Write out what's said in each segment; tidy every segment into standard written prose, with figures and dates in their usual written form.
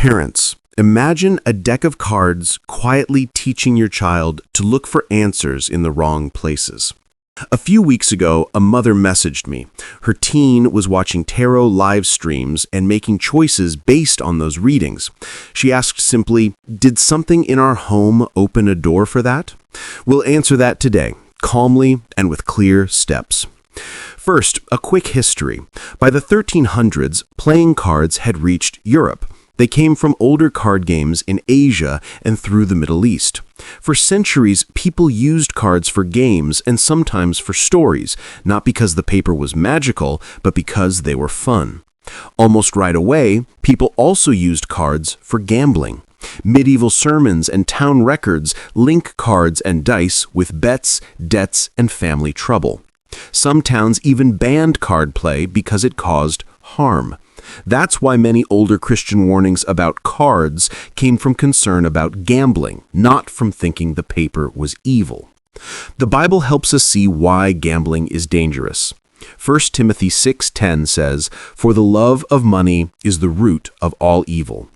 Parents, imagine a deck of cards quietly teaching your child to look for answers in the wrong places. A few weeks ago, a mother messaged me. Her teen was watching tarot live streams and making choices based on those readings. She asked simply, "Did something in our home open a door for that?" We'll answer that today, calmly and with clear steps. First, a quick history. By the 1300s, playing cards had reached Europe. They came from older card games in Asia and through the Middle East. For centuries, people used cards for games and sometimes for stories, not because the paper was magical, but because they were fun. Almost right away, people also used cards for gambling. Medieval sermons and town records link cards and dice with bets, debts, and family trouble. Some towns even banned card play because it caused harm. That's why many older Christian warnings about cards came from concern about gambling, not from thinking the paper was evil. The Bible helps us see why gambling is dangerous. 1 Timothy 6:10 says, "For the love of money is the root of all evil."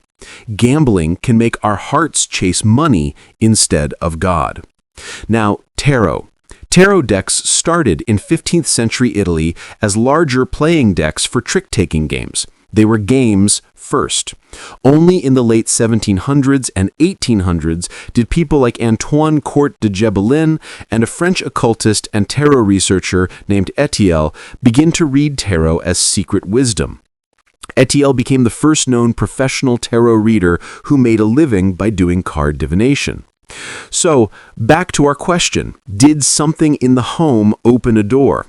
Gambling can make our hearts chase money instead of God. Now, tarot. Tarot decks started in 15th century Italy as larger playing decks for trick-taking games. They were games first. Only in the late 1700s and 1800s did people like Antoine Court de Gebelin and a French occultist and tarot researcher named Etiel begin to read tarot as secret wisdom. Etiel became the first known professional tarot reader who made a living by doing card divination. So, back to our question, did something in the home open a door?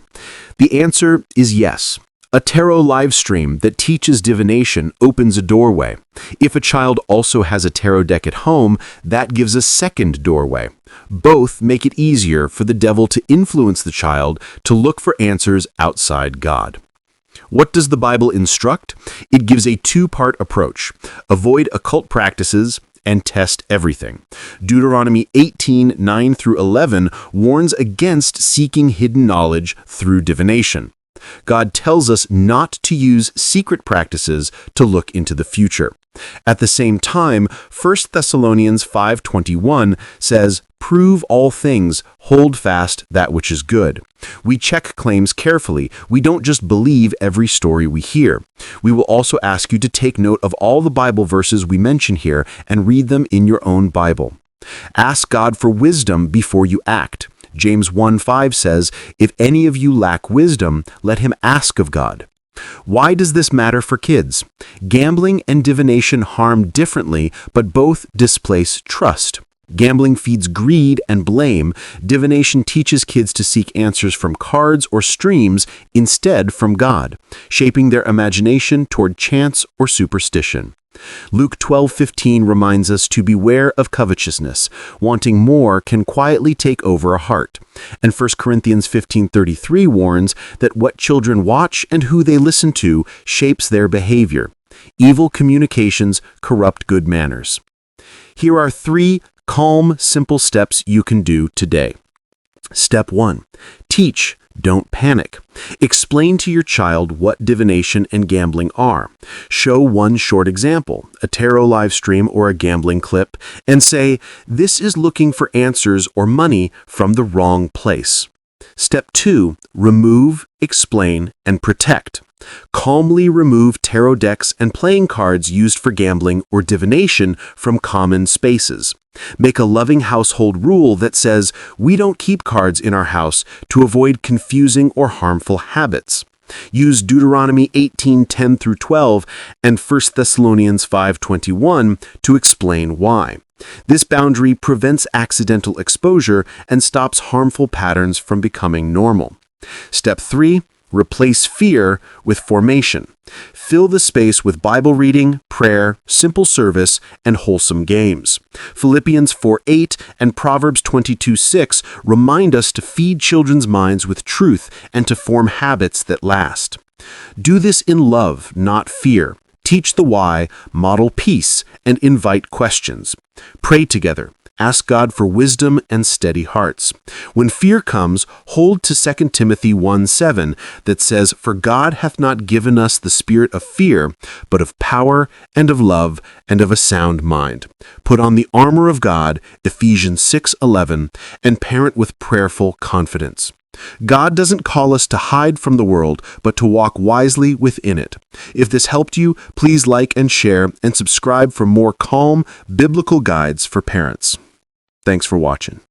The answer is yes. A tarot live stream that teaches divination opens a doorway. If a child also has a tarot deck at home, that gives a second doorway. Both make it easier for the devil to influence the child to look for answers outside God. What does the Bible instruct? It gives a two-part approach. Avoid occult practices and test everything. Deuteronomy 18:9-11 warns against seeking hidden knowledge through divination. God tells us not to use secret practices to look into the future. At the same time, 1 Thessalonians 5:21 says, "Prove all things, hold fast that which is good." We check claims carefully. We don't just believe every story we hear. We will also ask you to take note of all the Bible verses we mention here and read them in your own Bible. Ask God for wisdom before you act. James 1:5 says, "If any of you lack wisdom, let him ask of God." Why does this matter for kids? Gambling and divination harm differently, but both displace trust. Gambling feeds greed and blame. Divination teaches kids to seek answers from cards or streams instead from God, shaping their imagination toward chance or superstition. Luke 12:15 reminds us to beware of covetousness. Wanting more can quietly take over a heart. And 1 Corinthians 15:33 warns that what children watch and who they listen to shapes their behavior. Evil communications corrupt good manners. Here are 3 calm, simple steps you can do today. Step 1. Teach. Don't panic. Explain to your child what divination and gambling are. Show one short example, a tarot live stream or a gambling clip, and say, "This is looking for answers or money from the wrong place." Step 2. Remove, explain, and protect. Calmly remove tarot decks and playing cards used for gambling or divination from common spaces. Make a loving household rule that says, "We don't keep cards in our house," to avoid confusing or harmful habits. Use Deuteronomy 18:10-12 and 1 Thessalonians 5:21 to explain why. This boundary prevents accidental exposure and stops harmful patterns from becoming normal. Step 3. Replace fear with formation. Fill the space with Bible reading, prayer, simple service, and wholesome games. Philippians 4:8 and Proverbs 22:6 remind us to feed children's minds with truth and to form habits that last. Do this in love, not fear. Teach the why, model peace, and invite questions. Pray together. Ask God for wisdom and steady hearts. When fear comes, hold to 2 Timothy 1:7 that says, "For God hath not given us the spirit of fear, but of power and of love and of a sound mind." Put on the armor of God, Ephesians 6:11, and parent with prayerful confidence. God doesn't call us to hide from the world, but to walk wisely within it. If this helped you, please like and share and subscribe for more calm, biblical guides for parents. Thanks for watching.